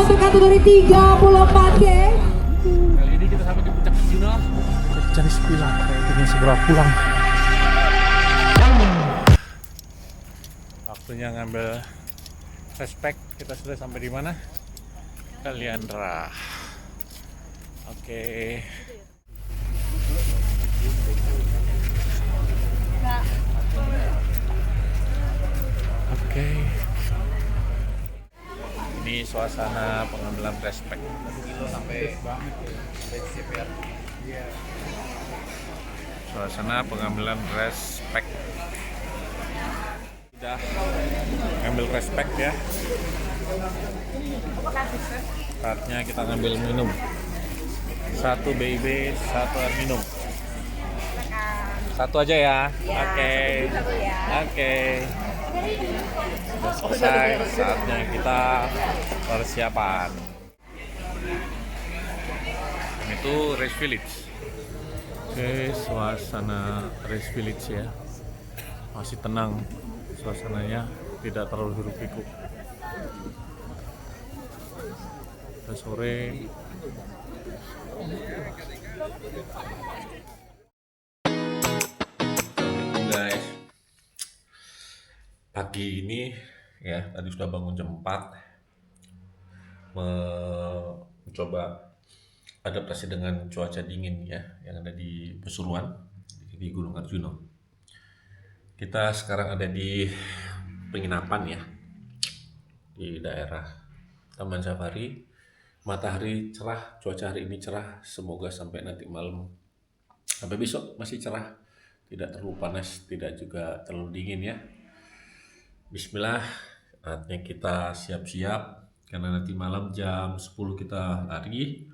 untuk kategori 34G. Kali ini kita sampai di puncak Arjuna. Kita cari sepilah, kayaknya segera pulang. Waktunya ngambil respect. Kita sudah sampai di mana? Kaliandra. Oke. Oke. Ini suasana pengambilan respect. Suasana pengambilan respect. Sudah ngambil respect ya. Saatnya kita ngambil minum. Satu BIB, satu air minum. Satu aja ya. Oke. Oke. Sudah selesai, saatnya kita persiapan. Itu Race Village. Oke, suasana Race Village ya. Masih tenang suasananya, tidak terlalu hiruk pikuk. Udah sore. Guys, pagi ini ya, tadi sudah bangun jam 4, mencoba adaptasi dengan cuaca dingin ya yang ada di Pasuruan, di Gunung Arjuna. Kita sekarang ada di penginapan ya, di daerah Taman Safari. Matahari cerah, cuaca hari ini cerah, semoga sampai nanti malam, sampai besok masih cerah, tidak terlalu panas, tidak juga terlalu dingin ya. Bismillah, saatnya kita siap-siap karena nanti malam jam 10 kita lari,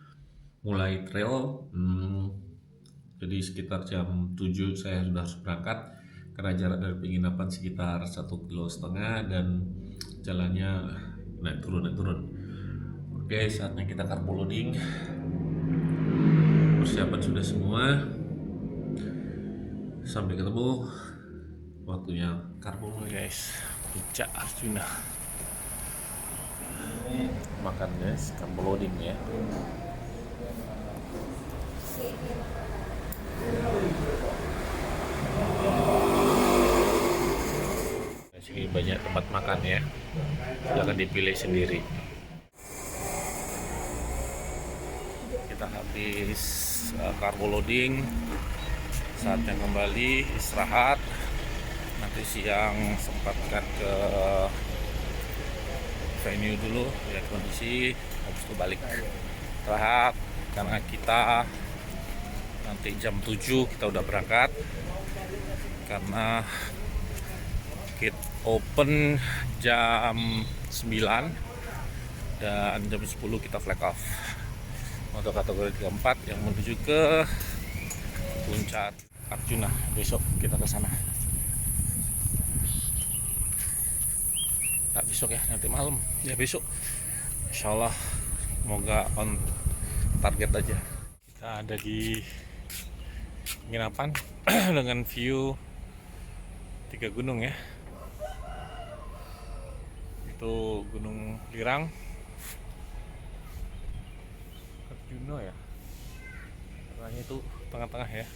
mulai trail. Jadi sekitar jam 7 saya sudah harus berangkat karena jarak dari penginapan sekitar 1,5 kilo dan jalannya naik turun. Oke, saatnya kita carbo loading. Persiapan sudah semua. Sampai ketemu. Waktunya carbo guys. Puncak Arjuna. Makan guys, carbo loading ya. Di sini banyak tempat makan ya. Silakan dipilih sendiri. Kita habis carbo loading, saatnya kembali istirahat. Nanti siang sempatkan ke venue dulu lihat kondisi, habis itu balik istirahat karena kita nanti jam 7 kita udah berangkat karena kit open jam 9 dan jam 10 kita flag off untuk kategori 34 yang menuju ke puncak Arjuna. Besok kita ke sana. Tak besok ya, nanti malam. Ya besok. Insyaallah semoga on target aja. Kita ada di penginapan dengan view 3 gunung ya. Itu Gunung Lirang, Arjuna ya, tengahnya itu tengah-tengah ya,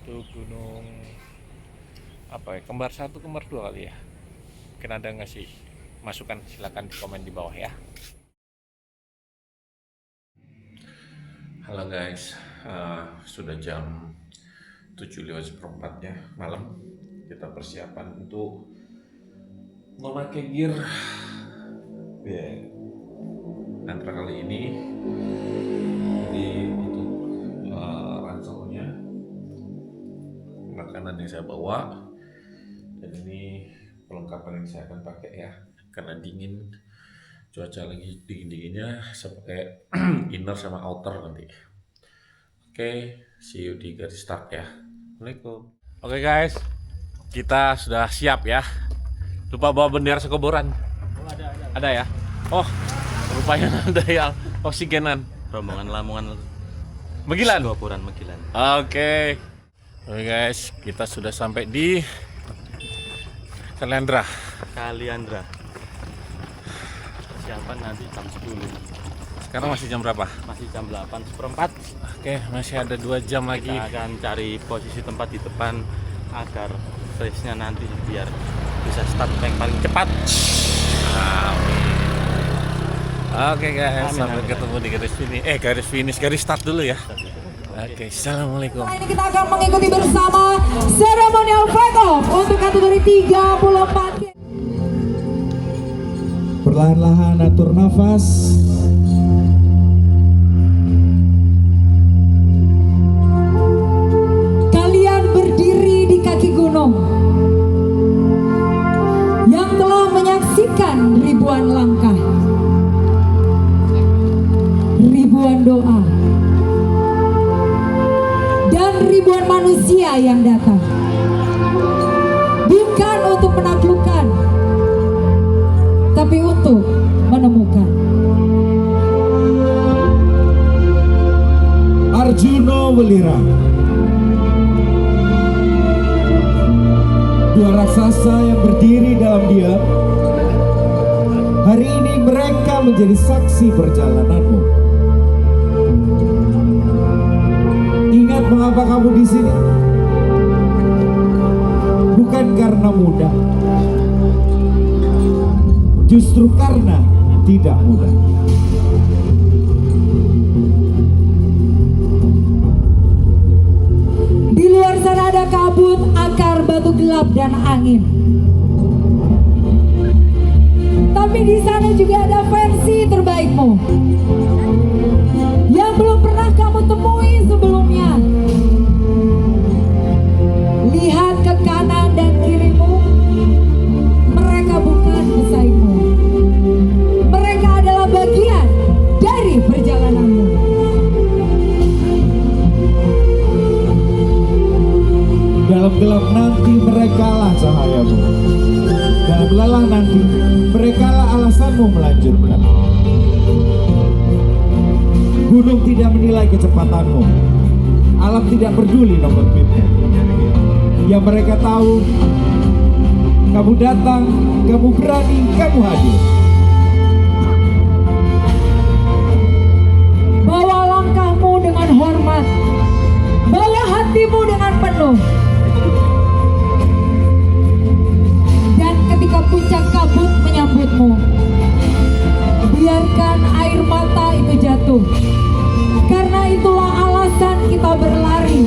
itu gunung apa ya, kembar 1 kembar 2 kali ya. Mungkin ada nggak sih masukan, silakan di komen di bawah ya. Halo guys, sudah jam 7:04 ya malam. Kita persiapan untuk memakai gear Nantra kali ini. Jadi itu ranselnya, makanan yang saya bawa, dan ini perlengkapan yang saya akan pakai ya karena dingin, cuaca lagi dingin-dinginnya. Saya pakai inner sama outer nanti. Oke, see you di garis start ya. Assalamualaikum. Oke guys, kita sudah siap ya. Lupa bawa bendera sekoboran. Ada ya? Oh, rupanya ada yang oksigenan. Rombongan Lamongan Megilan. Sekoboran Megilan. Oke guys, kita sudah sampai di Kaliandra. persiapan nanti jam 10. Sekarang masih jam berapa? Masih jam 8:04. Oke, masih ada 2 jam lagi. Kita akan cari posisi tempat di depan agar race-nya nanti biar bisa start yang paling cepat. Oke guys, Amin, sampai amin. ketemu di garis start dulu ya. Oke, assalamualaikum. Setelah ini kita akan mengikuti bersama seremonial flag off untuk kategori 34 kg. Perlahan-lahan atur nafas. Kalian berdiri di kaki gunung yang telah menyaksikan ribuan langkah, ribuan doa, dan ribuan manusia yang datang. Bukan untuk menaklukkan, tapi untuk menemukan. Arjuna Welira, dua raksasa yang berdiri dalam diam. Hari ini mereka menjadi saksi perjalananmu. Ingat mengapa kamu di sini? Bukan karena mudah, justru karena tidak mudah. Di luar sana ada kabut, akar batu gelap dan angin. Tapi di sana juga ada versi terbaikmu yang belum pernah kamu temui sebelumnya. Lihat ke kanan dan kirimu, mereka bukan pesaingmu. Mereka adalah bagian dari perjalananmu. Dalam gelap nanti merekalah cahayamu. Dalam lelah nanti merekalah alasanmu melanjutkan. Gunung tidak menilai kecepatanmu. Alam tidak peduli nomor pitmu. Yang mereka tahu, kamu datang, kamu berani, kamu hadir. Bawa langkahmu dengan hormat, bawa hatimu dengan penuh. Dan ketika puncak kabut menyambutmu, biarkan air mata itu jatuh. Karena itulah alasan kita berlari,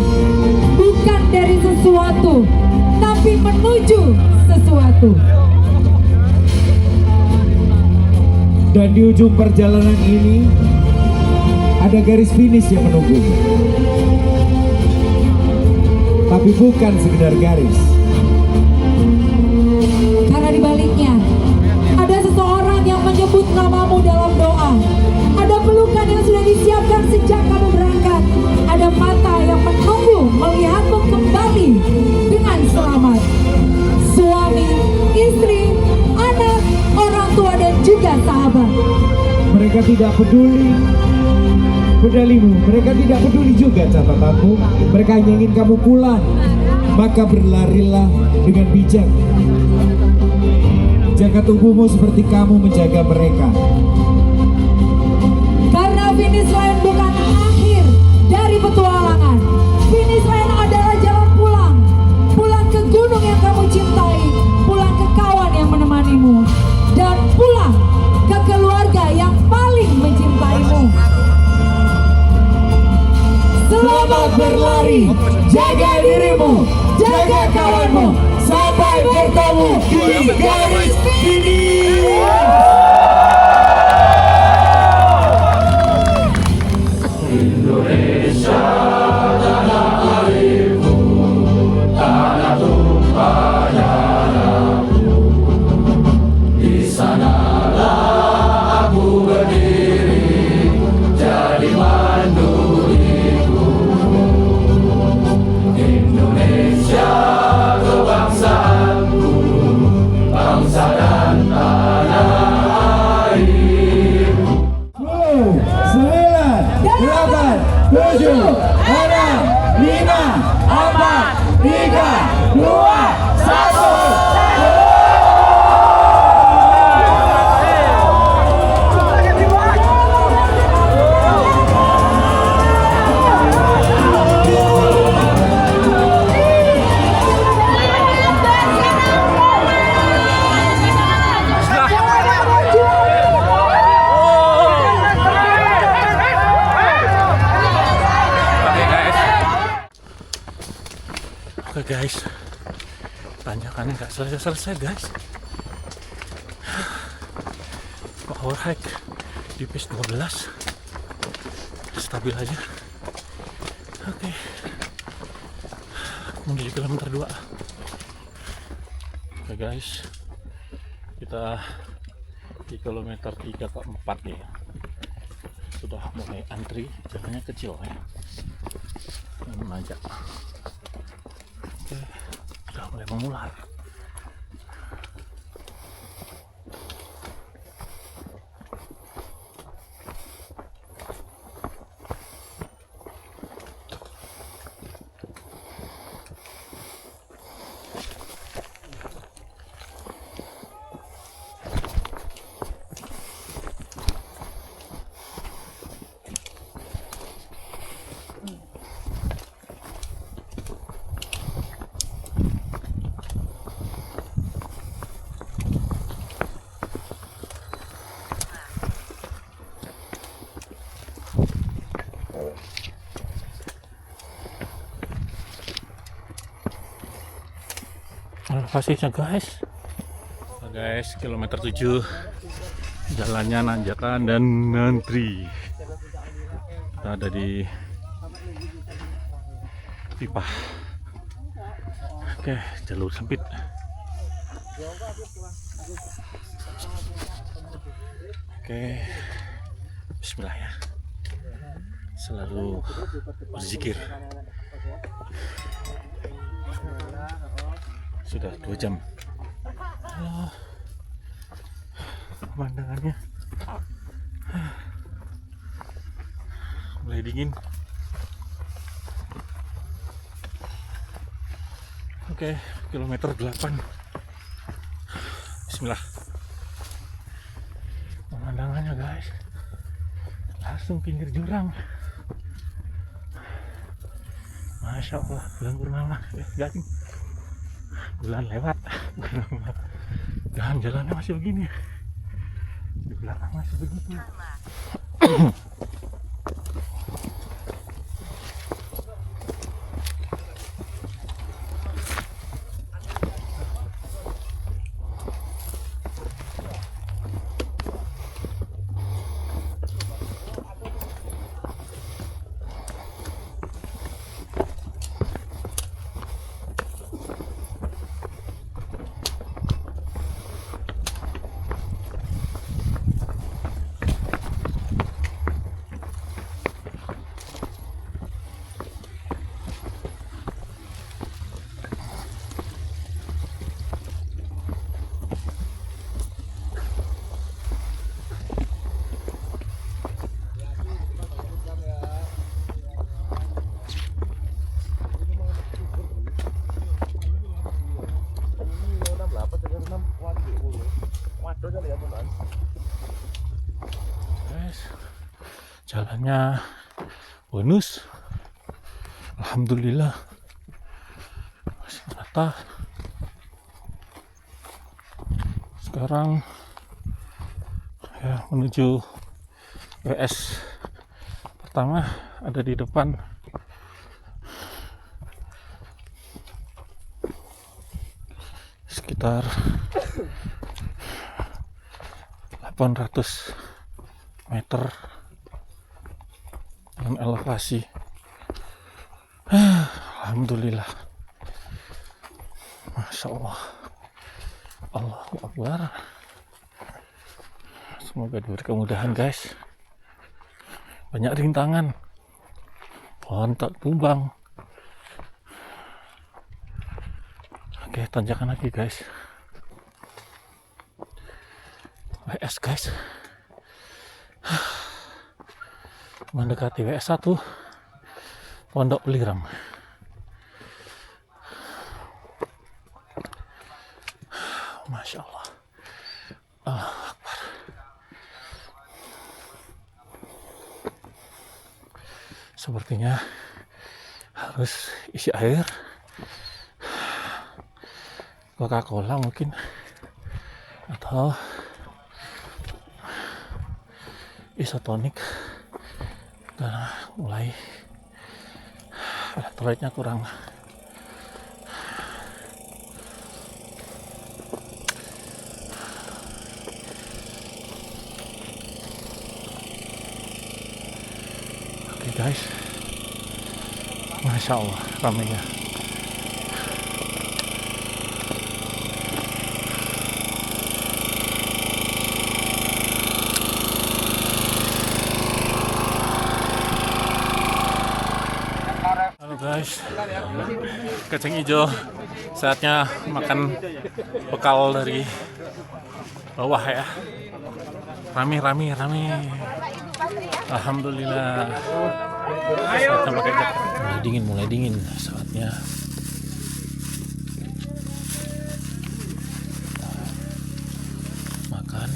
bukan dari sesuatu, tapi menuju sesuatu. Dan di ujung perjalanan ini ada garis finish yang menunggu. Tapi bukan sekedar garis. Karena di baliknya ada seseorang yang menyebut namamu dalam doa. Ada pelukan yang sudah disiapkan sejak kamu berangkat. Ada mata yang menunggu melihatmu kembali dengan selamat. Suami, istri, anak, orang tua dan juga sahabat. Mereka tidak peduli medalimu, mereka tidak peduli juga catatanmu. Mereka hanya ingin kamu pulang. Maka berlarilah dengan bijak. Jaga tubuhmu seperti kamu menjaga mereka. Karena finish line bukan akhir dari petualangan. Finish line adalah jalan pulang. Pulang ke gunung yang kamu cintai. Pulang ke kawan yang menemanimu. Dan pulang ke keluarga yang paling mencintaimu. Selamat berlari. Jaga dirimu. Jaga kawanmu. Sampai bertemu di garis finish. Indonesia Tanjakannya nggak selesai-selesai guys. Power hike di pace 12, stabil aja. Oke, menuju kilometer 2. Oke guys, kita di kilometer 3 ke 4 nih. Sudah mulai antri, jalannya kecil ya, menanjak. Oke, sudah mulai mengular. Elevasinya guys, kilometer 7, jalannya nanjakan dan ngantri. Kita ada di pipa. Oke, jalur sempit. Oke, bismillah ya, selalu berzikir. Sudah 2 jam. Pemandangannya mulai dingin. Oke, kilometer 8. Bismillah. Pemandangannya guys, langsung pinggir jurang. Masya Allah, bulan purnama. Garing. Bulan lewat. Dan jalannya masih begini. Di belakang masih begitu. Guys, jalannya bonus, alhamdulillah, masih rata. Sekarang ya menuju WS pertama, ada di depan. Sekitar 800 meter dengan elevasi. Alhamdulillah, Masya Allah, Allahu Akbar. Semoga diberi kemudahan guys. Banyak rintangan, pohon tak tumbang. Oke, tanjakan lagi guys. WS guys, mendekati WS 1 Pondok Pelirang. Masya Allah, Allahu Akbar. Sepertinya harus isi air, Coca-Cola mungkin, atau isotonik, karena mulai elektrolytnya kurang. guys. Masya Allah ramainya. Halo guys, kacang hijau. Saatnya makan bekal dari bawah ya. Rame. Alhamdulillah. Saatnya pakai jaket. Mulai dingin saatnya. Makan.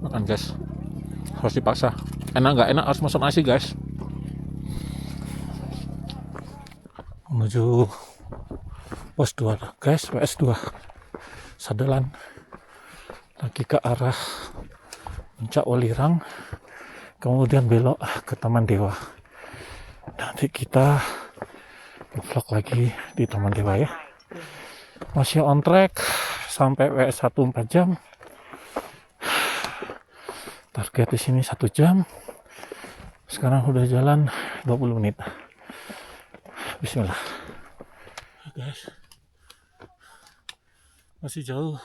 Makan guys, harus dipaksa. Enak nggak enak harus masuk nasi guys. Menuju pos 2 guys, PS2 Sadelan, lagi ke arah Puncak Welirang, kemudian belok ke Taman Dewa. Nanti kita vlog lagi di Taman Dewa ya. Masih on track sampai WS1 4 jam. Target di sini 1 jam. Sekarang udah jalan 20 menit. Bismillah. Guys, masih jauh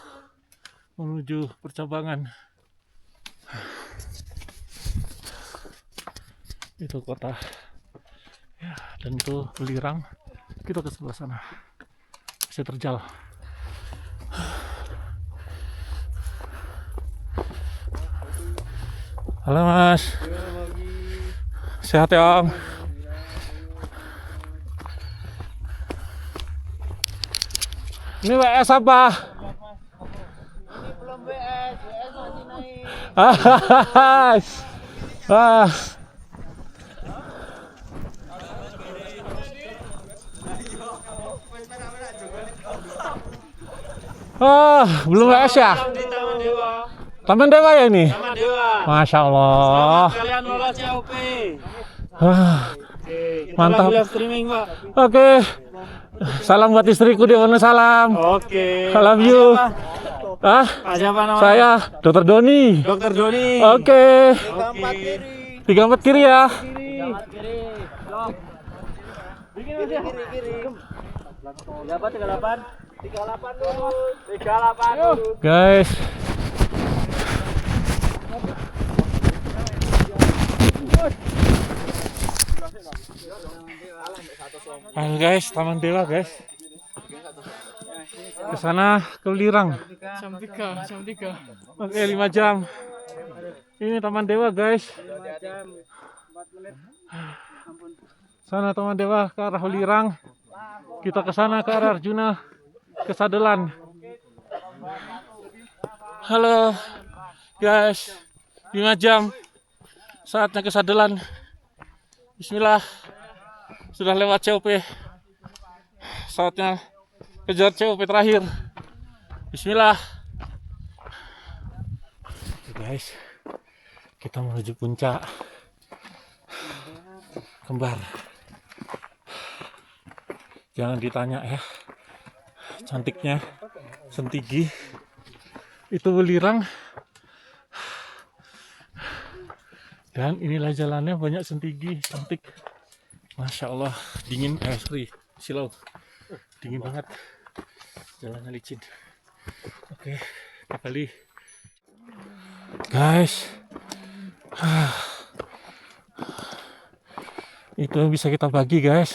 menuju percabangan. Itu kota ya, dan itu Welirang. Kita ke sebelah sana, masih terjal. Halo mas, sehat ya om? Ini WS apa? Ini belum WS masih naik. Belum WS ya? Di Taman Dewa. Taman Dewa ya ini? Taman Dewa. Masya Allah. Kalian lolos COP. Mantap. Live streaming Pak. Oke. Salam buat istriku di Wonosalam. Oke. I love you. Pak siapa namanya? Saya Dr. Doni. Dokter Doni. Oke. 34 kiri ya. Kiri. Kiri. Berapa 38? 38 dulu. 38 dulu. Guys. Ayo guys, Taman Dewa guys. Ke sana ke Welirang. Jam 3. Oke, 5 jam. Ini Taman Dewa guys. Sana Taman Dewa ke arah Welirang. Kita ke sana ke arah Arjuna, ke Sadelan. Halo guys, 5 jam. Saatnya ke Sadelan. Bismillah. Sudah lewat COP. Saatnya kejar COP terakhir. Bismillah. Oke guys, kita menuju puncak kembar. Jangan ditanya ya, cantiknya Sentigi. Itu Welirang. Dan inilah jalannya, banyak sentigi, cantik. Masya Allah, dingin, silau, dingin banget, jalannya licin. Oke, kembali, guys. Itu bisa kita bagi guys.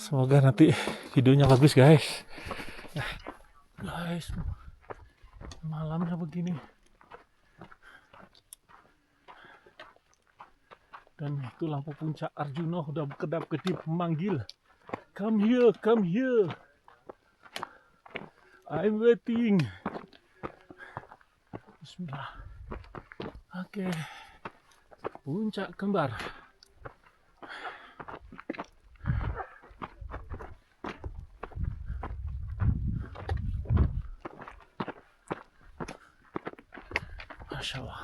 Semoga nanti videonya bagus guys. Guys, malamnya begini. Dan itu lampu puncak Arjuna udah kedap-kedip memanggil Come here, come here. I'm waiting. Bismillah. Oke. Puncak Kembar. Masya Allah.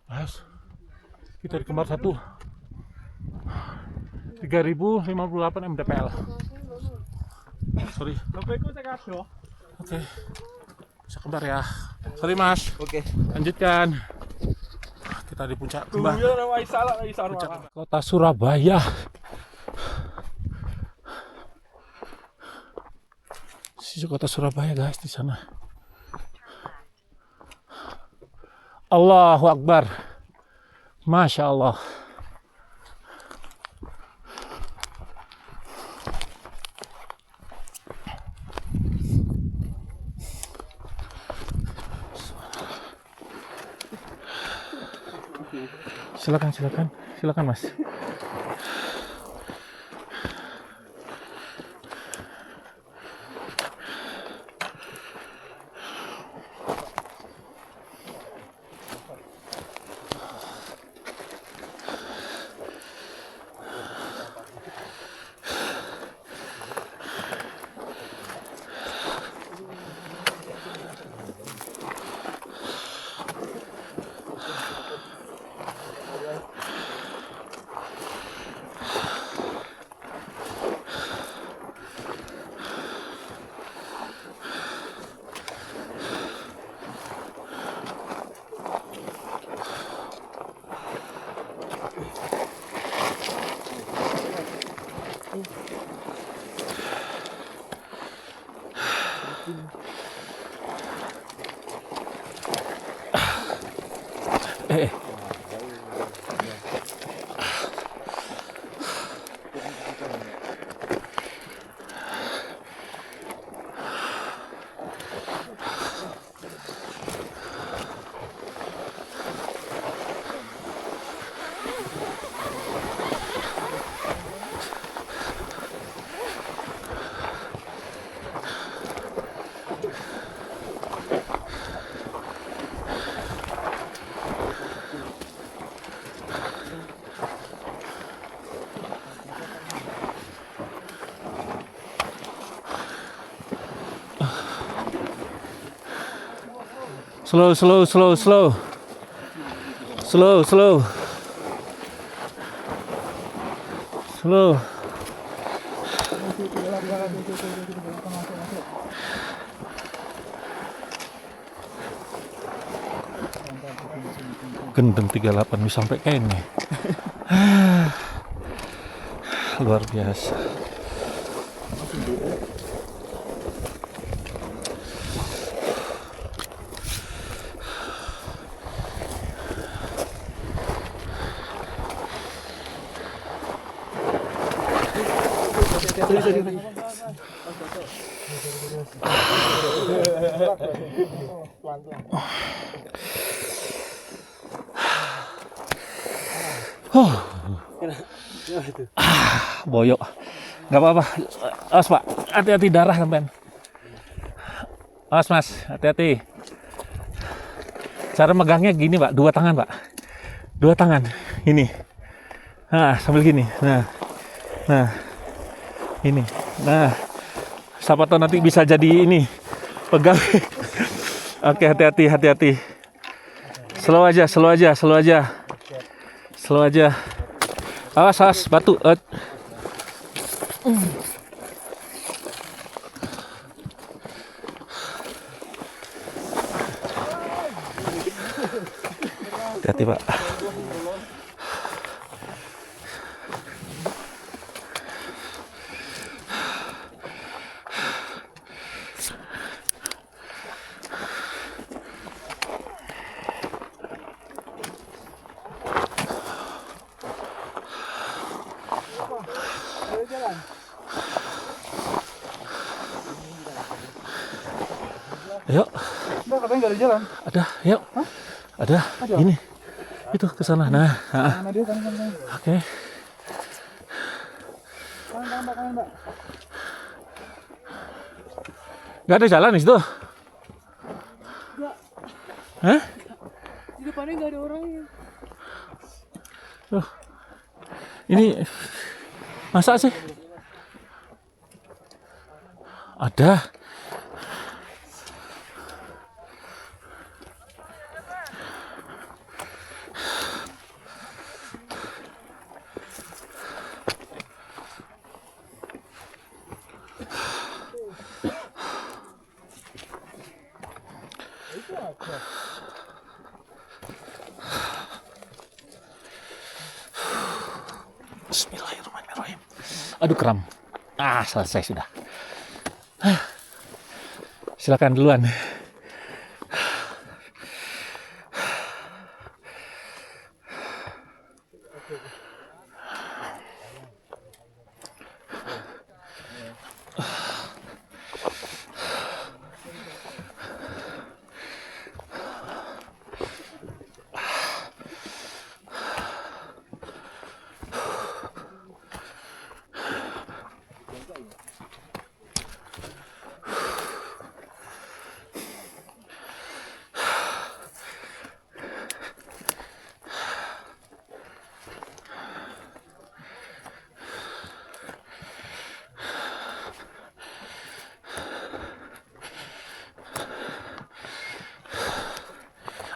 Mas, kita di Kembar 1. 3058 mdpl. Sorry. Oke. Bisa Kembar ya. Sorry Mas. Oke. Lanjutkan. Kita di Puncak Kembar. Puncak Kota Surabaya. Sisi Kota Surabaya guys di sana. Allahu Akbar. Masya Allah. Silakan Mas. Slow. Gendeng 38 bisa sampai kayak ini. Luar biasa. Boyok, nggak apa-apa. Awas Pak, hati-hati darah sampean. Awas Mas, hati-hati. Cara megangnya gini Pak, dua tangan Pak, dua tangan. Ini, nah sambil gini, nah, ini, nah. Siapa tahu nanti bisa jadi ini pegang. Oke, hati-hati. Slow aja. Awas, batu. Hati-hati Pak. Ayo. Mbak, katanya nggak ada jalan. Ada, yuk. Ada. Ini. Itu ke sana. Nah, Nah, dia kan. Oke. Nggak ada jalan di situ? Hah? Di depannya nggak ada orangnya. Ini masa sih? Ada. Bismillahirrahmanirrahim. Aduh kram. Selesai sudah. Silakan duluan.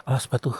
Awas batu.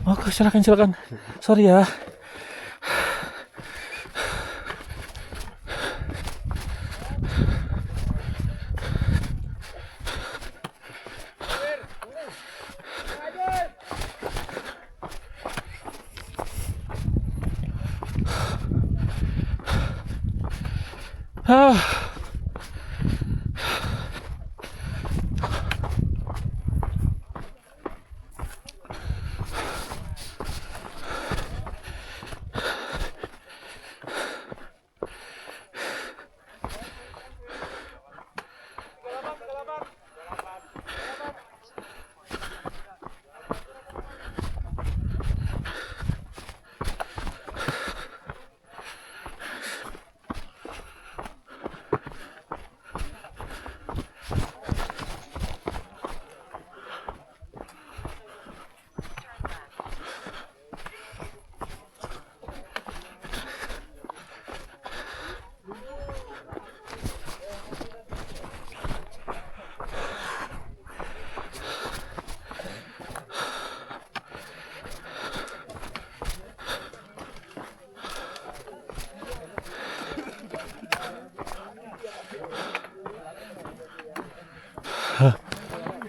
Oh, silakan. Sorry ya. Ah.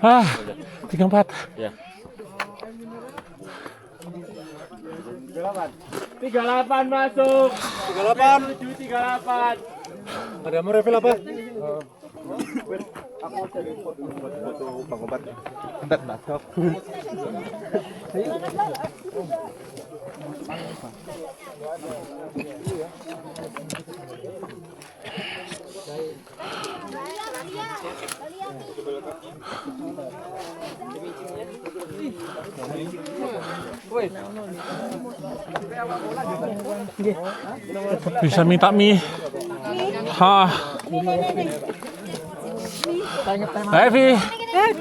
Ah, 34. Ya. 38 masuk. 38. 38. Ada mau refill apa? Bisa minta mie. Ha. Evi,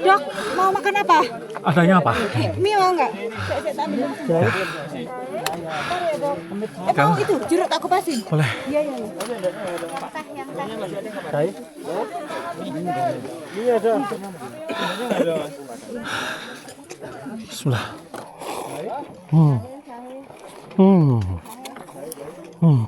Dok, mau makan apa? adanya apa? Mie mau nggak? Mau itu jeruk aku pasin. Boleh. Iya, iya. Bismillah. Hmm. Hmm. Hmm.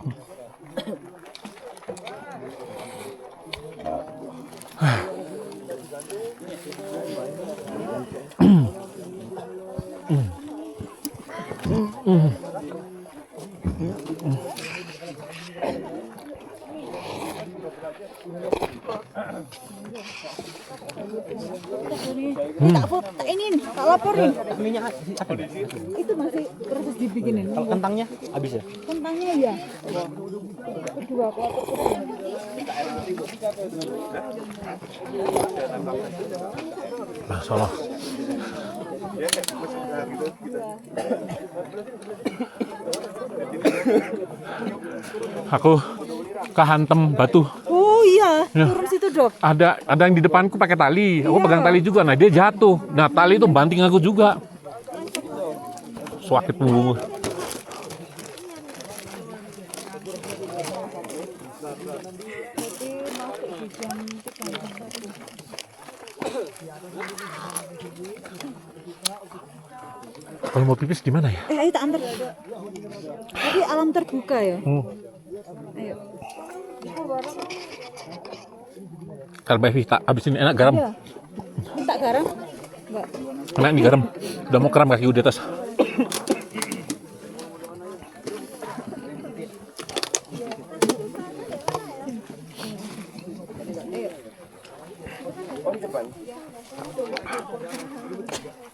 Tak ini, tak laporin. Itu masih proses dibikinin. Kalau kentangnya habis ya? Kentangnya ya. Kedua, aku lapor kedua. Masya Allah. Aku kehantem batu. Oh iya, Ya. turun situ dok. Ada yang di depanku pakai tali. Aku pegang tali juga. Nah dia jatuh. Nah tali itu banting aku juga. Sakit punggung. Kalau mau pipis di mana ya? Ayo tak antar. Tapi alam terbuka ya. Ayo. Kalau Bevi tak habisin enak garam. Iya. Minta garam? Enggak. Enak nih garam. Udah mau kram kaki di atas.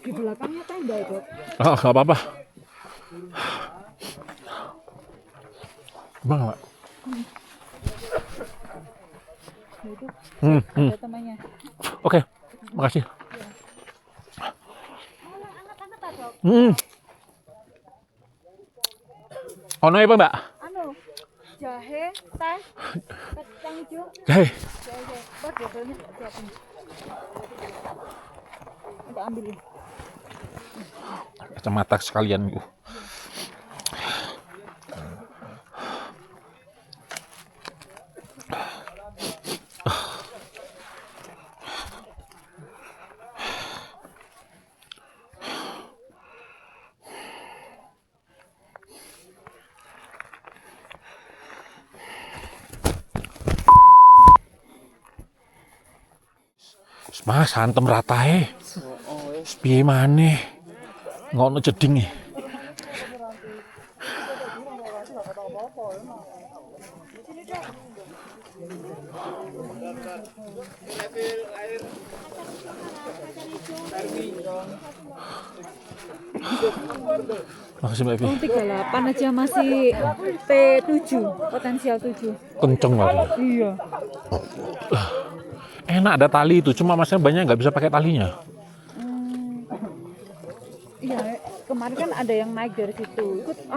Di belakangnya tenda itu. Oh, nggak apa-apa. Bang, Pak. Ada temannya. Oke, makasih. Ono ya, Mbak? Anu, jahe, teh, kacang hijau, Hei, jahe. Buat botolnya siapin. Kita ambilin. kacamata sekalian. Mas, santem ratae. Piye maneh? Ngono jeding e. Makasih Mbak Evi. 38 aja masih P7, potensial 7. Kenceng banget. Iya. Enak ada tali itu, cuma masnya banyak nggak bisa pakai talinya. Iya, kemarin kan ada yang naik dari situ. Ikut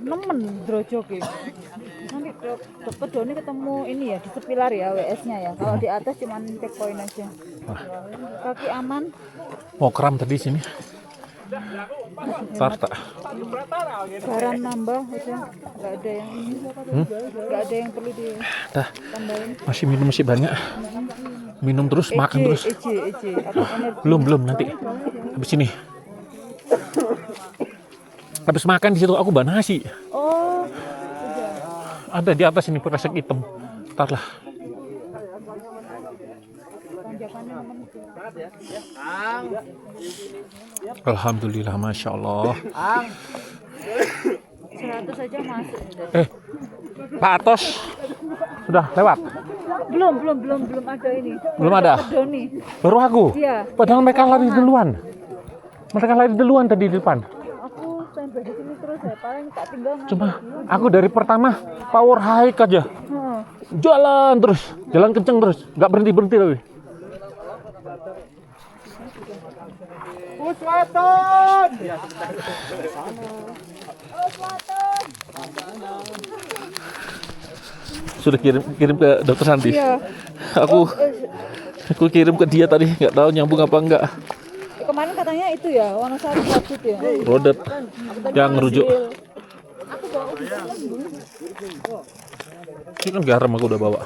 nemen drojoke. Nanti dokter Doni ketemu ini ya di sepilar ya WS-nya ya. Kalau di atas cuman checkpoint aja. Kaki aman. Mau kram tadi sini. Ntar tak. Garam nambah aja. Nggak ada yang ini. Nggak ada yang perlu Dah. ditambahin. Masih banyak. Minum terus, makan terus. EJ. Belum nanti. Habis ini. Habis makan di situ aku bawa nasi. Oh, Ada di atas ini kresek hitam. Ntar lah. tanjakannya aman. Alhamdulillah, Masya Allah. 100 aja masuk. Pak Atos sudah lewat? Belum ada ini. Belum ada? Doni. Baru aku? Iya. Padahal mereka lari duluan. Mereka lari duluan tadi di depan. Aku standby di sini terus ya, paling tak tinggal Cuma aku dari pertama power hike aja. Jalan terus, jalan kenceng terus, nggak berhenti tapi. Puswaton. Sudah kirim ke dokter Santi. Iya. Aku kirim ke dia tadi, nggak tahu nyambung apa enggak. Kemarin katanya itu ya, Wonosari Rodet ya. Rodet yang ngerujuk. Ini kan garam aku udah bawa.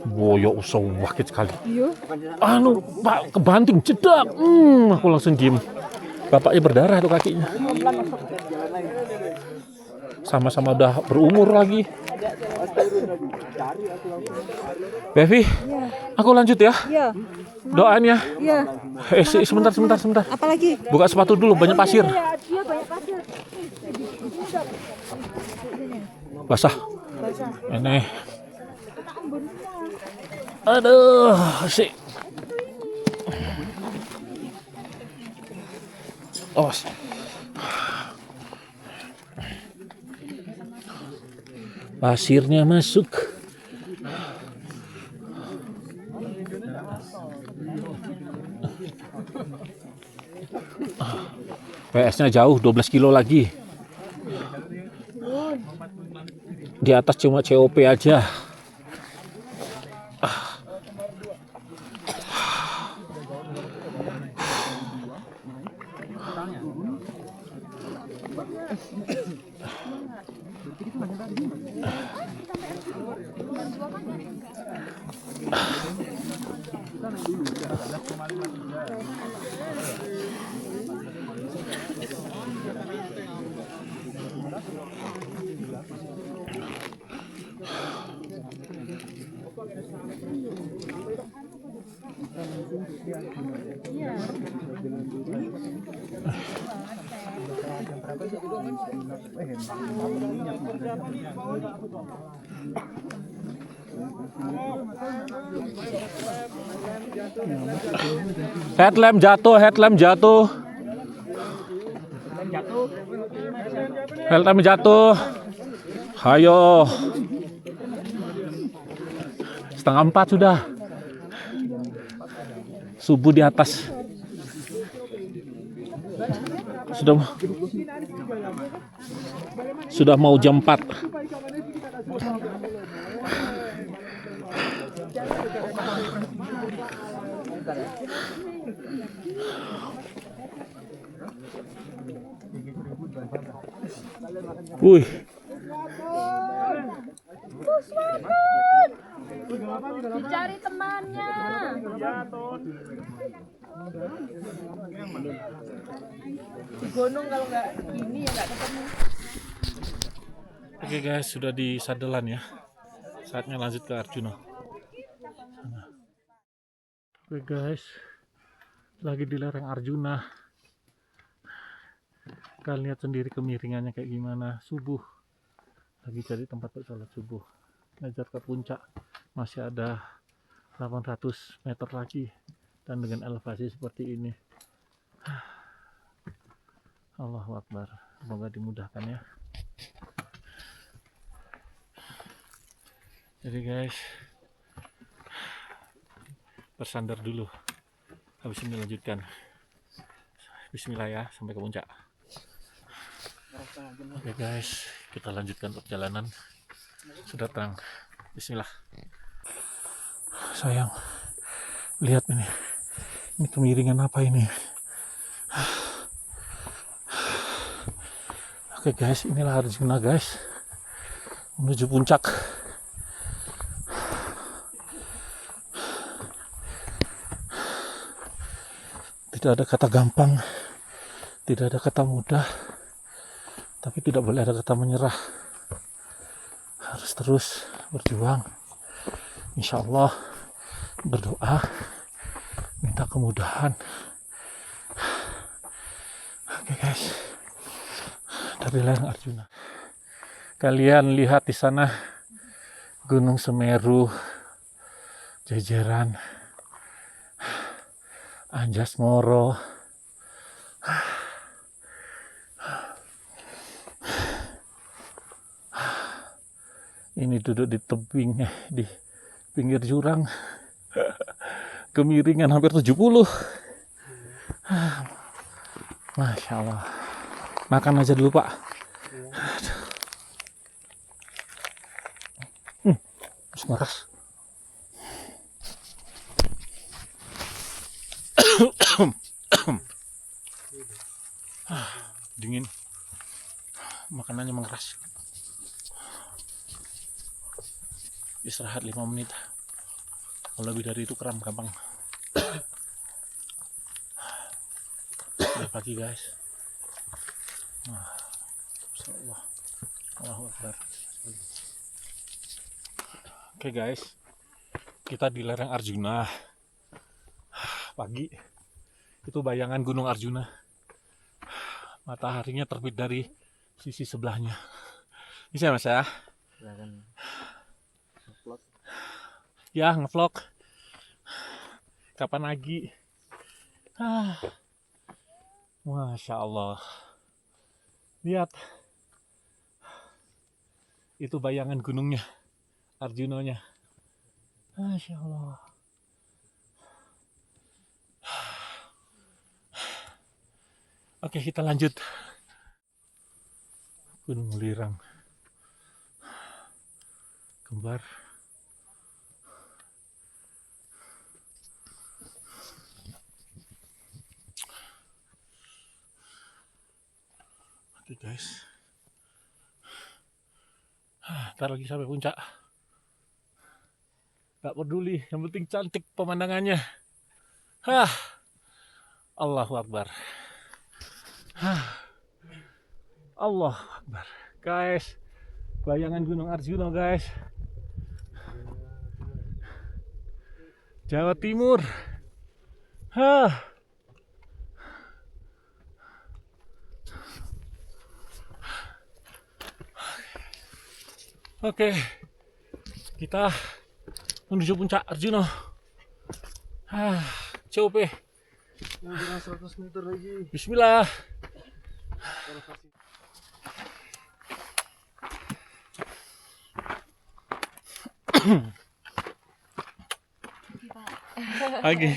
Boyo usah wakit sekali. Iya. Pak kebanting cedak. Aku langsung diem. Bapaknya berdarah tuh kakinya. Sama-sama udah berumur lagi. Bevi, aku lanjut ya. Iya. Doain ya. Iya. Sebentar. Apalagi? Buka sepatu dulu, banyak pasir. Iya, banyak pasir. Basah. Ini. Aduh, sih. Awas. Pasirnya masuk. PS-nya jauh, 12 kilo lagi. Di atas cuma COP aja. Headlamp jatuh. Headlamp jatuh. Ayo. 3:30 sudah. Subuh di atas. Sudah mau jam 4. Wih. Dicari temannya. Di gunung kalau nggak ini ya nggak ketemu. Oke guys, sudah di Sadelan ya. Saatnya lanjut ke Arjuna. Oke guys, lagi di lereng Arjuna. Kalian lihat sendiri kemiringannya kayak gimana. Subuh, lagi cari tempat untuk sholat subuh. Ngejar ke puncak, masih ada 800 meter lagi, dan dengan elevasi seperti ini. Allahu Akbar, semoga dimudahkan ya. Jadi guys, bersandar dulu, habis ini lanjutkan. Bismillah ya, sampai ke puncak. Oke guys, kita lanjutkan perjalanan. Sudah terang. Bismillah. Sayang, lihat ini kemiringan apa ini? Oke guys, inilah Arjuna guys, menuju puncak. Tidak ada kata gampang, tidak ada kata mudah, tapi tidak boleh ada kata menyerah. Harus terus berjuang, insya Allah, berdoa, minta kemudahan. Oke guys, dari lereng Arjuna. Kalian lihat di sana Gunung Semeru, Jejeran, Anjasmoro, ini duduk di tebing, di pinggir jurang, kemiringan hampir 70. Masya Allah. Makan aja dulu Pak. Terus ngeras. Dingin. Makanannya mengeras. Istirahat 5 menit. Kalau lebih dari itu kram gampang. Udah pagi guys. Masyaallah. Allahu Akbar. Oke guys, kita di lereng Arjuna. Pagi. Itu bayangan Gunung Arjuna. Mataharinya terbit dari sisi sebelahnya. Bisa Mas ya? Ya, ngevlog. Kapan lagi? Masya Allah. Lihat. Itu bayangan gunungnya. Arjunanya. Masya Allah. Oke, kita lanjut. Gunung Lirang. Kembar. Oke guys, ntar lagi sampai puncak. Gak peduli, yang penting cantik pemandangannya. Allahu Akbar. Allahu Akbar. Guys, bayangan Gunung Arjuna guys. Jawa Timur. Oke, kita menuju puncak Arjuna. COP. 100 meter lagi. Bismillah. Lagi.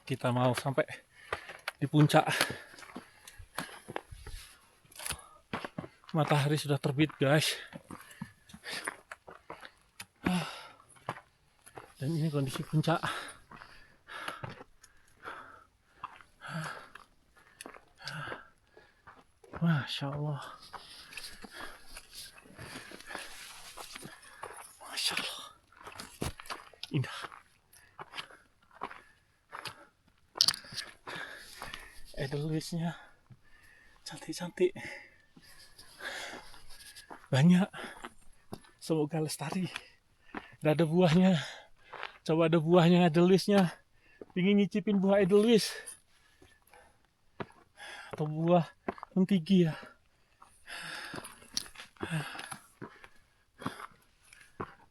Kita mau sampai di puncak. Matahari sudah terbit, guys. Dan ini kondisi puncak. Masya Allah. Masya Allah. Indah. Edelweissnya cantik-cantik. Banyak. Semoga lestari. Gak ada buahnya. Coba ada buahnya Edelweissnya. Pingin nyicipin buah Edelweiss. atau buah mentigi ya.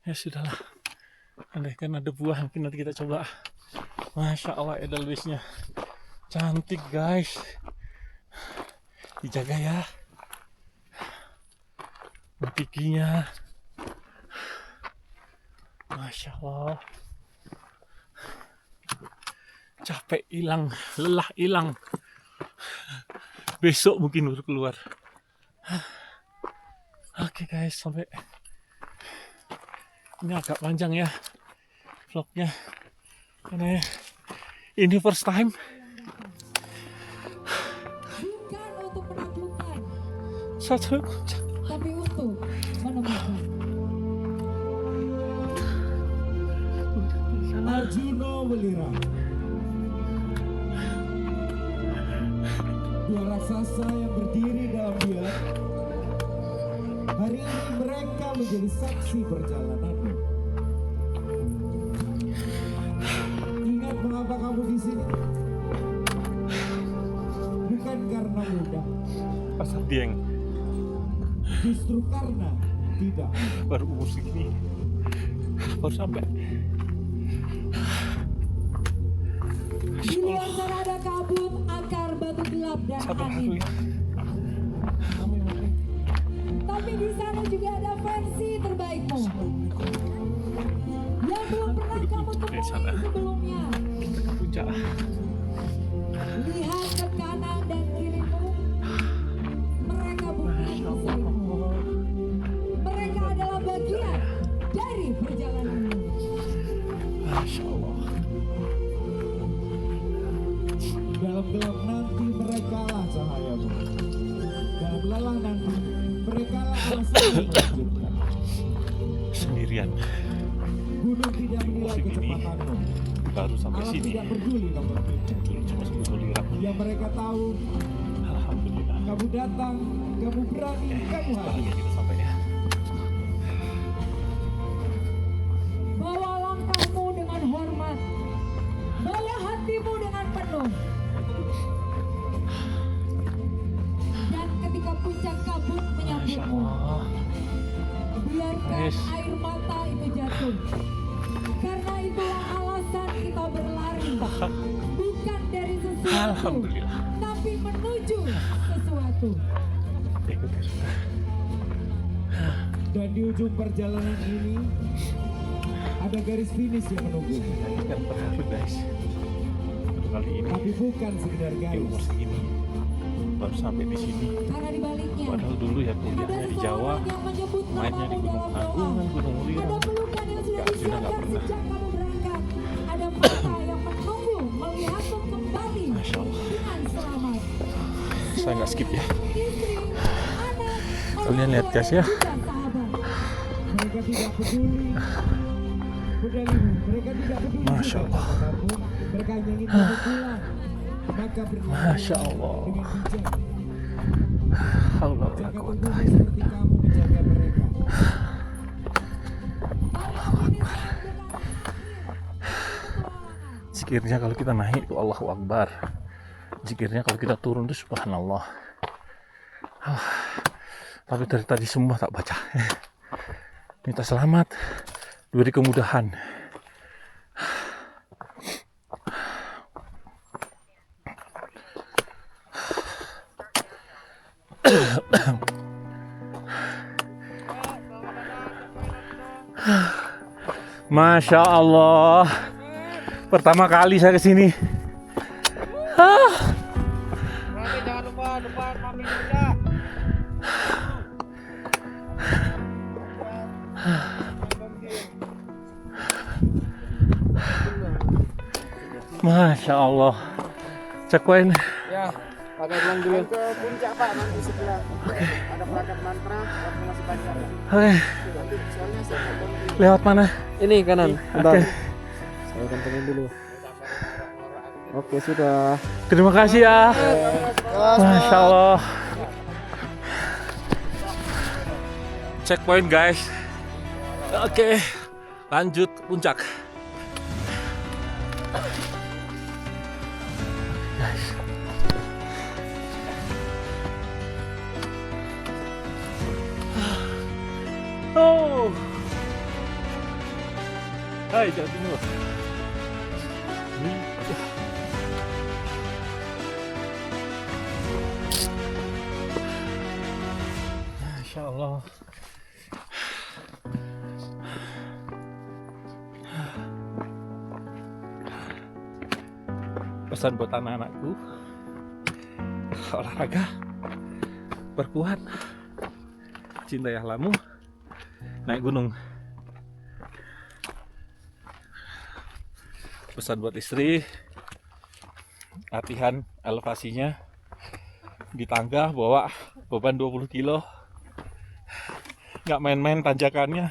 Ya sudahlah, andaikan ada buah mungkin nanti kita coba. Masya Allah, edelweissnya cantik guys, dijaga ya mentiginya. Masya Allah, capek hilang, lelah hilang, besok mungkin baru keluar. Oke guys, sampai ini agak panjang ya vlognya karena ini first time. Bukan untuk menaklukkan, Satu tapi untuk menemukan. Arjuna Welirang, dua raksasa yang berdiri dalam diam. Hari ini mereka menjadi saksi perjalananmu. Ingat mengapa kamu di sini? Bukan karena mudah, pasar Dieng justru karena tidak. baru umur segini baru sampai. Di luar sana ada kabut, akar batu gelap dan Sabar angin. dulu ya. Tapi di sana juga ada versi terbaikmu yang belum pernah kamu temui sebelumnya. Puncak. Lihat ke kanan dan kirimu, mereka bukan musuhmu. Mereka adalah bagian dari perjalananmu. Masya Allah. Dalam gelap nanti mereka lah cahayamu. Dalam lelah nanti mereka lah alasan yang melanjutkan. Sendirian Gunung tidak menilai Musim ini kecepatanmu. baru sampai Alam sini. tidak peduli nomor itu. Dulu cuma 10 Welirang. Yang mereka tahu, Alhamdulillah. kamu datang, kamu berani, kamu Setelah harus. ini kita sampai ya. Bawa langkahmu dengan hormat, bawa hatimu dengan penuh. Dan ketika puncak kabut Masya menyambutmu, Allah. biarkan Yes. air mata itu jatuh. Karena itulah alasan kita berlari, bukan dari sesuatu, Alhamdulillah. tapi menuju sesuatu. Ikut ya sudah. Dan di ujung perjalanan ini ada garis finish yang menunggu. Kan terharu guys. Baru kali ini Tapi bukan sekedar di garis. umur segini baru sampai di sini. Karena di baliknya Padahal dulu ya ada kuliahnya di Jawa, seseorang yang menyebut mainnya di namamu Gunung dalam Agung doa. dan Gunung Ada Welirang. pelukan yang sudah Kak Juna nggak disiapkan pernah. sejak kamu berangkat. Ada mata yang menunggu melihatmu kembali Masya Allah. dengan selamat. Saya nggak skip ya. Istri, anak, Kalian orang lihat tua, guys dan ya. juga sahabat. Mereka tidak peduli medalimu. Mereka tidak peduli Masya Allah. kata-katamu. Mereka hanya ingin kamu pulang. Maka berlari Masya Allah. dengan bijak. Allah Jaga Akbar. tubuhmu seperti kamu menjaga mereka. Zikirnya kalau kita naik itu Allahu Akbar. Zikirnya kalau kita turun itu Subhanallah. Tapi dari tadi semua tak baca. Minta selamat, diberi kemudahan. Masya Allah, pertama kali saya kesini. Nanti jangan lupa depan kami juga. Masya Allah, checkpoint. Ya, pada pulang dulu. Ke puncak Pak, nanti sebelah ada perangkat mantra, waktu masih panjang. Oke, Nanti soalnya saya potong lewat mana? ini kanan. Oke, Saya kantongin dulu. Oke, sudah. terima kasih ya. Masya Allah. Checkpoint guys. Oke, lanjut puncak. Guys, Oh. Hai Jawa Timur. Masya Allah. Pesan buat anak-anakku, olahraga, berkuat, cintai alammu, naik gunung. Pesan buat istri, latihan elevasinya di tangga, bawa beban 20 kilo. Gak main-main tanjakannya,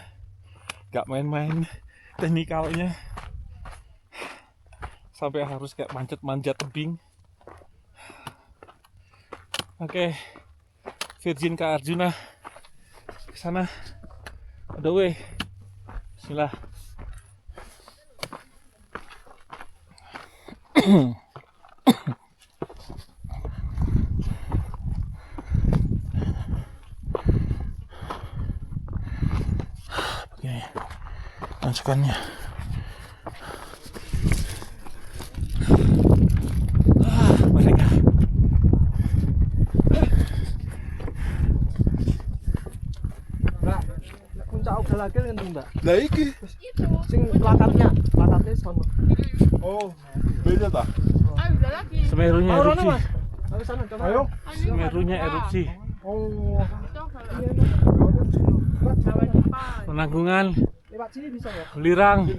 gak main-main teknikalnya, sampai harus kayak manjat tebing. Oke, Virgin ke Arjuna ke sana. Ada way. Bismillah. Begini tanjakannya. Mereka Puncak ugal lagi kan Mbak. Lah iki. Sing platatnya sono. Oh, beda ta? Ayo udah lagi. Semerunya Mau rono erupsi. Mas. Ayo sana coba. Ayo. Semerunya erupsi. Oh. Penanggungan Lewat sini bisa ya? Lirang.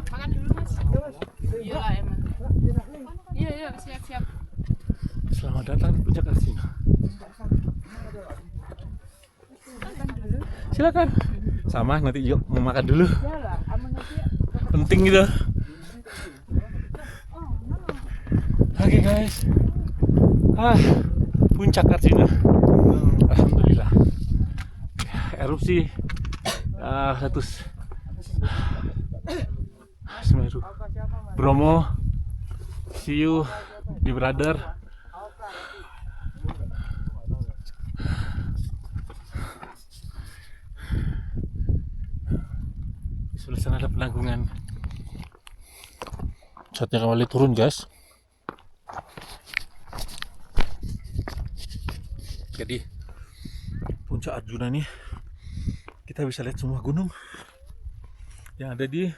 Makan dulu Mas. Iya lah emang. Iya siap. Selamat datang di Puncak Arjuna. Silakan. Sama nanti yuk mau makan dulu. Penting gitu. Oke guys. Puncak Arjuna. Alhamdulillah. Erupsi status Semeru. Bromo. See you di brother. Di sebelah sana ada penanggungan. Saatnya kembali turun guys. Jadi Puncak Arjuna ini kita bisa lihat semua gunung yang ada di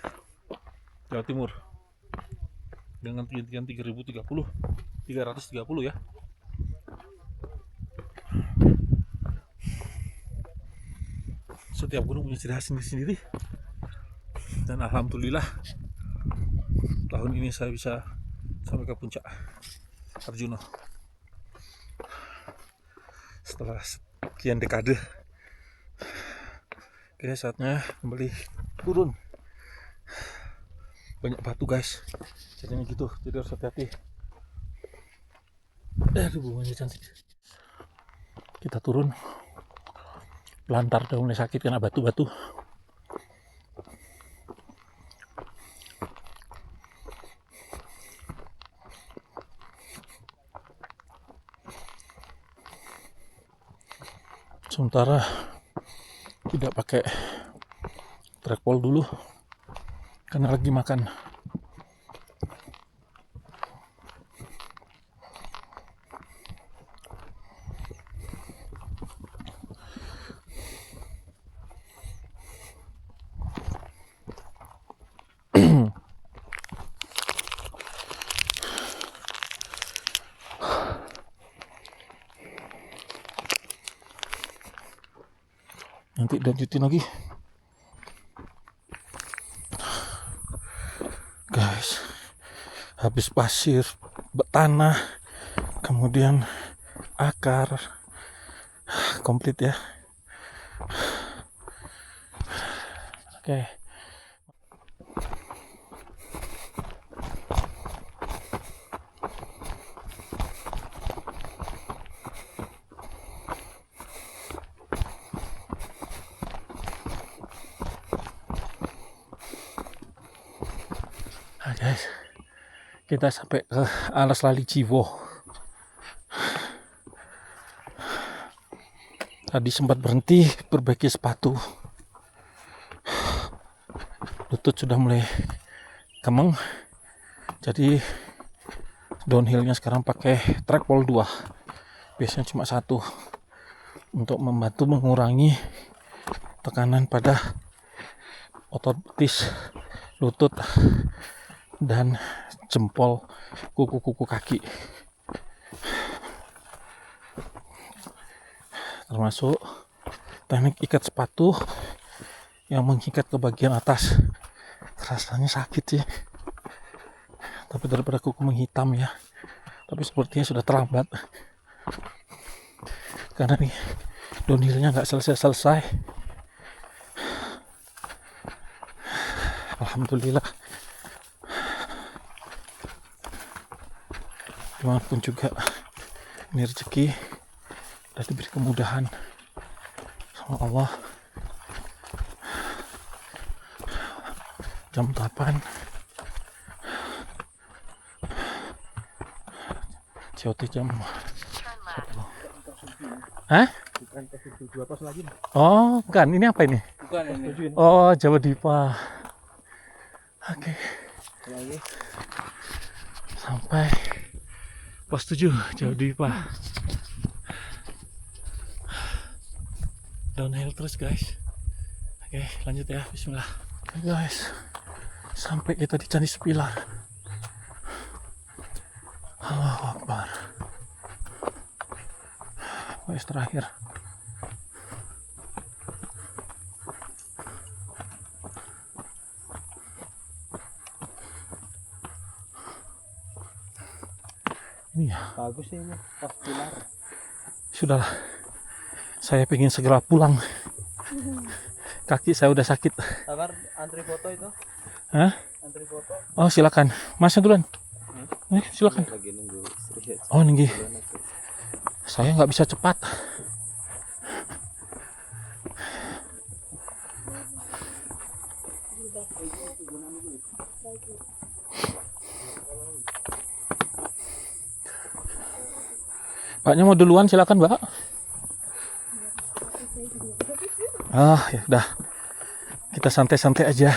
Jawa Timur dengan ketinggian 330 ya. Setiap gunung punya ciri khas sendiri-sendiri, dan alhamdulillah tahun ini saya bisa sampai ke Puncak Arjuna setelah sekian dekade. Oke, saatnya kembali turun. Banyak batu guys, jadinya gitu, jadi harus hati-hati. Aduh, bunganya cantik. Kita turun, lantar udah mulai sakit kena batu-batu. Sementara tidak pakai trackpole dulu karena lagi makan. Nanti lanjutin lagi guys. Habis pasir, tanah, kemudian akar, komplit ya. Oke. Guys, kita sampai ke Alas Lali Ciwo. Tadi sempat berhenti perbaiki sepatu. Lutut sudah mulai kemeng. Jadi downhillnya sekarang pakai trackpole 2. Biasanya cuma 1 untuk membantu mengurangi tekanan pada otot betis, lutut, dan jempol kuku-kuku kaki. Termasuk teknik ikat sepatu yang mengikat ke bagian atas. Rasanya sakit sih. Tapi daripada kuku menghitam ya. Tapi sepertinya sudah terlambat. Karena nih downhillnya nggak selesai-selesai. Alhamdulillah. Dimanapun juga ini rezeki, udah diberi kemudahan sama Allah. Jam 8 COT jam 10. Hah? Oh, bukan. Ini apa ini? Bukan ini. Oh, Jawa Dipa. Oke. Sampai pos 7 Jawa Dipa. Downhill terus guys. Oke, lanjut ya. Bismillah. Oke, guys. Sampai kita di Candi Sepilar. Allahu Akbar. Wes terakhir. Ini ya. Bagus sih ini, pas pilar. Sudahlah. Saya pengen segera pulang. Kaki saya udah sakit. Sabar, antri foto itu. Hah? Antri foto. Oh, silakan. Masnya duluan. Silakan. Lagi nunggu istri. Oh, ninggi. Saya nggak bisa cepat. Paknya mau duluan, silakan, Mbak. Ah, ya udah. Kita santai-santai aja.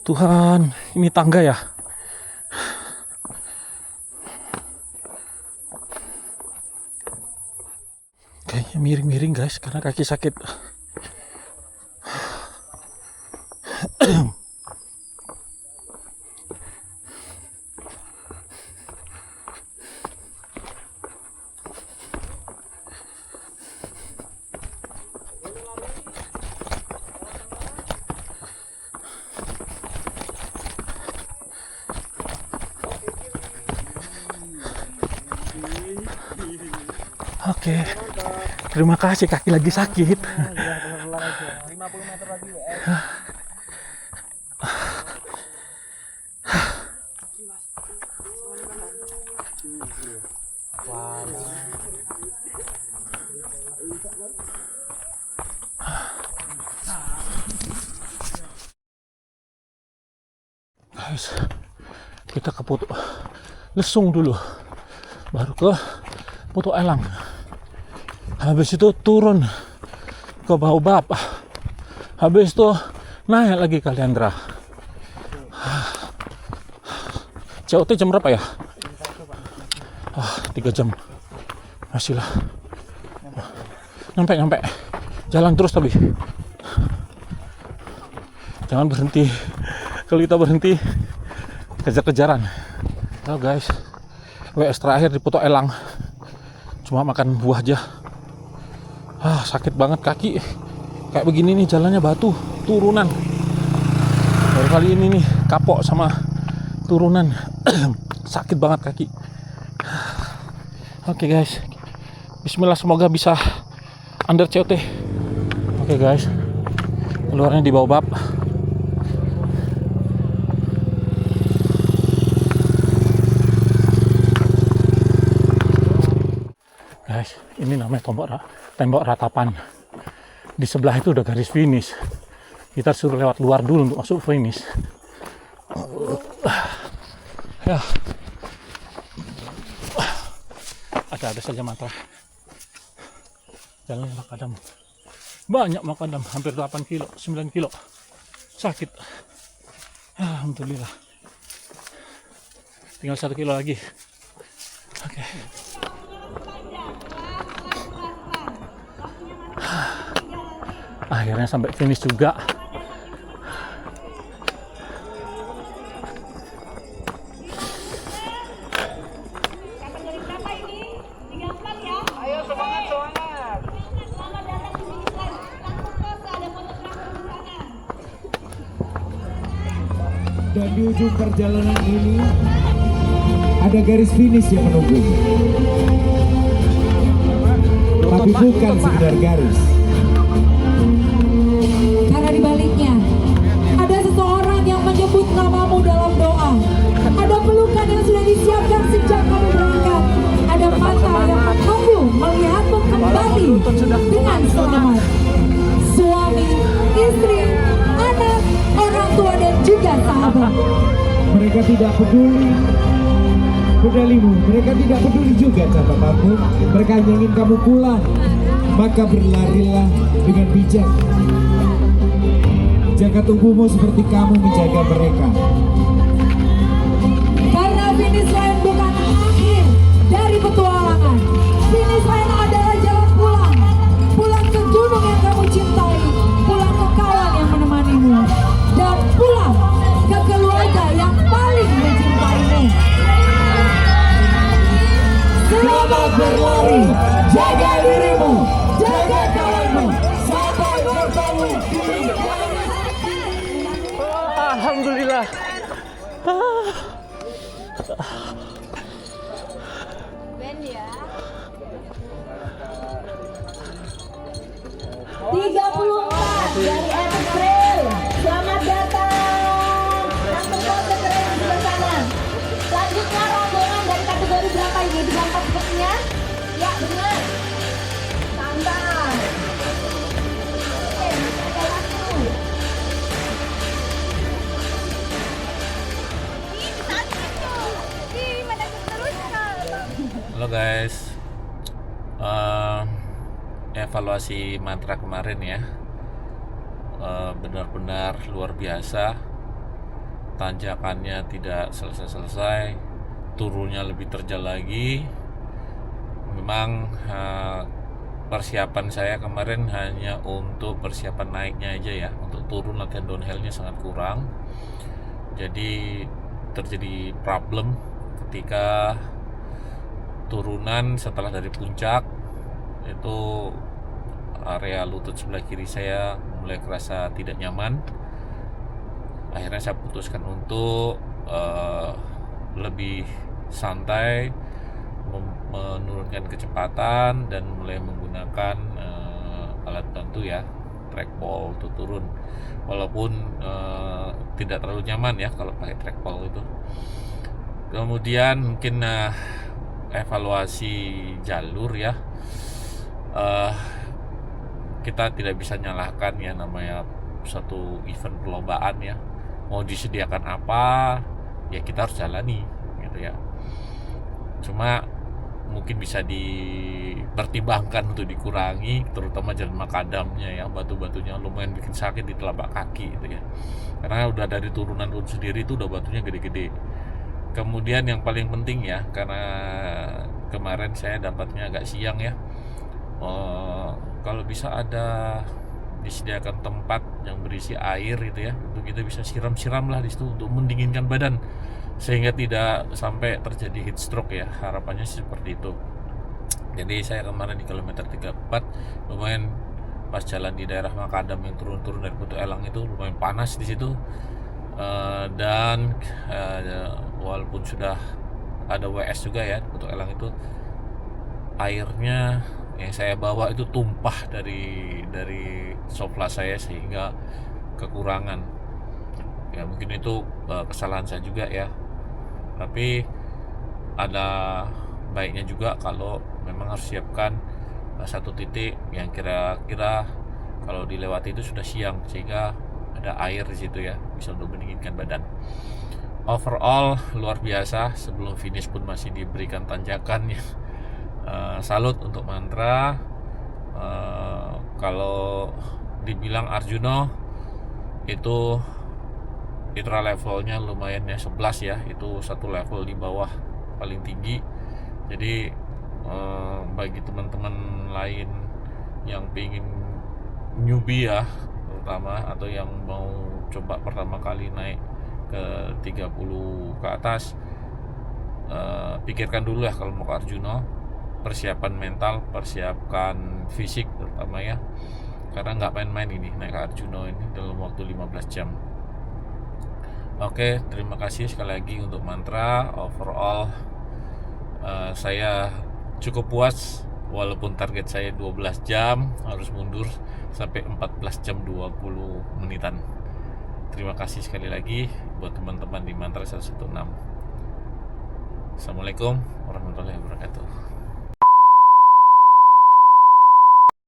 Tuhan, ini tangga ya? Kayaknya miring-miring guys, karena kaki sakit. Oke, terima kasih, kaki lagi sakit. 50 meter lagi WR. Guys, kita ke Putu Lesung dulu, baru ke Putu Elang. Habis itu turun ke Baobab. Habis itu naik lagi ke Liandra. COT jam berapa ya? 3 jam. Masih lah. Nyampe. Jalan terus tapi. Jangan berhenti. Kalau kita berhenti, kejar-kejaran. Halo guys, WS terakhir di Putu Elang. Cuma makan buah aja. Sakit banget kaki. Kayak begini nih jalannya batu, turunan. Baru kali ini nih kapok sama turunan. Sakit banget kaki. Oke guys, bismillah, semoga bisa under COT. Oke guys, keluarnya di Baobab. Guys, ini namanya tembok ratapan. Di sebelah itu udah garis finish. Kita suruh lewat luar dulu untuk masuk finish. Ya. ada saja mantra. Jalan makadam, banyak makadam, hampir 8 kilo, 9 kilo, sakit. Alhamdulillah, tinggal 1 kilo lagi. Oke. Akhirnya sampai finish juga. Dan di ujung perjalanan ini ada garis finish yang menunggu. Tapi bukan sekedar garis. Karena di baliknya ada seseorang yang menyebut namamu dalam doa. Ada pelukan yang sudah disiapkan sejak kamu berangkat. Ada mata yang menunggu melihatmu kembali dengan selamat. Suami, istri, anak, orang tua dan juga sahabat. Mereka tidak peduli medalimu, mereka tidak peduli juga catatanmu. Mereka hanya ingin kamu pulang. Maka berlarilah dengan bijak. Jaga tubuhmu seperti kamu menjaga mereka. Karena finish line bukan akhir dari petualangan. Finish line adalah jalan pulang. Pulang ke gunung yang kamu cintai. Pulang ke kawan yang menemanimu. Dan pulang ke keluarga yang paling mencintaimu. Selamat berlari, jaga dirimu, jaga kawanmu. Sampai bertemu di Alhamdulillah. Ben ya. 34 dari April. Selamat datang. Langsung foto keren di sebelah sana. Selanjutnya rombongan dari kategori berapa ini? 34 sepertinya? Ya benar. Santai. Oke, kita langsung. Halo guys, evaluasi mantra kemarin ya, benar-benar luar biasa. Tanjakannya tidak selesai-selesai, turunnya lebih terjal lagi. Memang persiapan saya kemarin hanya untuk persiapan naiknya aja ya, untuk turun latihan downhillnya sangat kurang. Jadi terjadi problem ketika turunan setelah dari puncak itu area lutut sebelah kiri saya mulai kerasa tidak nyaman. Akhirnya saya putuskan untuk lebih santai, menurunkan kecepatan dan mulai menggunakan alat bantu ya, trackball untuk turun. Walaupun tidak terlalu nyaman ya kalau pakai trackball itu. Kemudian mungkin evaluasi jalur ya, kita tidak bisa nyalahkan ya, namanya satu event perlombaan ya, mau disediakan apa ya kita harus jalani gitu ya. Cuma mungkin bisa dipertimbangkan untuk dikurangi, terutama jalan makadamnya ya, batu-batunya lumayan bikin sakit di telapak kaki gitu ya, karena udah dari turunan sendiri itu udah batunya gede-gede. Kemudian yang paling penting ya, karena kemarin saya dapatnya agak siang ya, kalau bisa ada disediakan tempat yang berisi air gitu ya, untuk kita bisa siram-siram lah di situ untuk mendinginkan badan sehingga tidak sampai terjadi heat stroke ya, harapannya seperti itu. Jadi saya kemarin di kilometer 34 lumayan pas jalan di daerah Makadam yang turun-turun dari Putu Elang itu lumayan panas di situ. Dan walaupun sudah ada WS juga ya di Putu Elang itu, airnya yang saya bawa itu tumpah dari sofla saya sehingga kekurangan ya. Mungkin itu kesalahan saya juga ya, tapi ada baiknya juga kalau memang harus siapkan satu titik yang kira-kira kalau dilewati itu sudah siang sehingga ada air di situ ya, bisa untuk mendinginkan badan. Overall luar biasa, sebelum finish pun masih diberikan tanjakan ya. salut untuk Mantra. Kalau dibilang Arjuna itu Itra levelnya lumayan ya, 11 ya, itu satu level di bawah paling tinggi. Jadi bagi teman-teman lain yang pengen newbie ya, terutama, atau yang mau coba pertama kali naik ke 30 ke atas, pikirkan dulu ya kalau mau ke Arjuna. Persiapan mental, persiapkan fisik terutama ya, karena nggak main-main ini naik ke Arjuna ini dalam waktu 15 jam. Oke, terima kasih sekali lagi untuk Mantra. Overall saya cukup puas, walaupun target saya 12 jam, harus mundur sampai 14 jam 20 menitan. Terima kasih sekali lagi buat teman-teman di Mantra 116. Assalamualaikum warahmatullahi wabarakatuh.